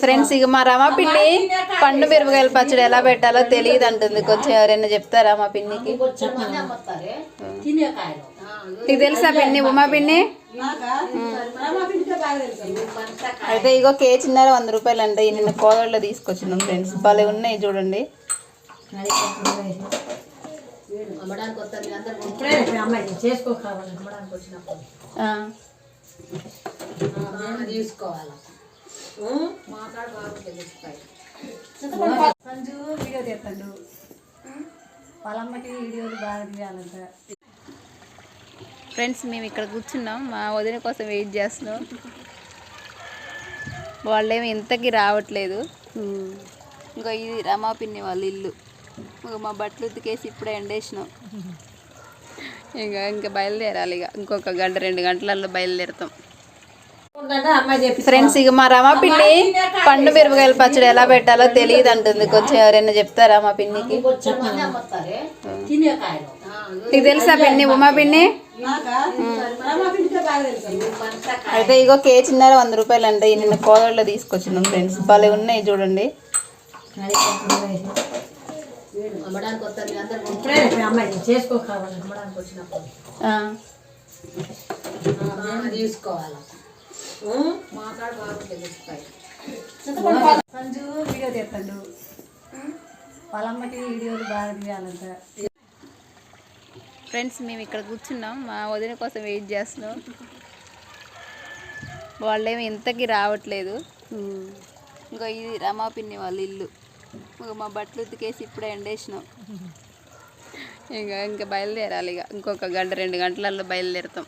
Friends ఇక మా రమా పిన్ని పండు మిరపకాయల పచ్చడి ఎలా పెట్టాలో తెలియదు అంటుంది. కొంచెం ఎవరైనా చెప్తారా మా పిన్నికి? ఇది తెలుసా పిన్ని? ఉమా పిన్ని అయితే ఇగో కేజీన్నర 100 రూపాయలు అంటే నిన్న కోదళ్ళలో తీసుకొచ్చినాం ఫ్రెండ్స్. భలే ఉన్నాయి చూడండి. వీడియో తీస్తాడు వాళ్ళమ్మకి వీడియోలు బాగా తీయాలంట. ఫ్రెండ్స్ మేము ఇక్కడ కూర్చున్నాం, మా వదిన కోసం వెయిట్ చేస్తున్నాం. వాళ్ళేమి ఇంతకీ రావట్లేదు. ఇంకా ఇది రమా పిన్ని వాళ్ళ ఇల్లు. ఇంకా మా బట్టలు ఉతికేసి ఇప్పుడే ఎండేసినాం. ఇంకా బయలుదేరాలి. ఇంకొక గంట 2 గంటలలో బయలుదేరుతాం. ఫ్రెండ్స్ ఇక మా రమా పిన్ని పండు మిరపకాయల పచ్చడి ఎలా పెట్టాలో తెలియదు అంటుంది. కొంచెం ఎవరైనా చెప్తారా మా పిన్నికి? ఇది తెలుసా పిన్ని? ఉమా పిన్ని అయితే ఇగో కేజీన్నర 100 రూపాయలు అంటే నిన్న కోదళ్ళలో తీసుకొచ్చినాం ఫ్రెండ్స్. భలే ఉన్నాయి చూడండి. సంజు వీడియో తీస్తాడు వాళ్ళమ్మకి వీడియోలు బాగా తీయాలంట. ఫ్రెండ్స్ మేము ఇక్కడ కూర్చున్నాం, మా వదిన కోసం వెయిట్ చేస్తున్నాం. వాళ్ళేమి ఇంతకీ రావట్లేదు. ఇంకా ఇది రమా పిన్ని వాళ్ళ ఇల్లు. ఇంకా మా బట్టలు ఉతికేసి ఇప్పుడే ఎండేసినాం. ఇంకా బయలుదేరాలి. ఇంకొక గంట 2 గంటలలో బయలుదేరుతాం.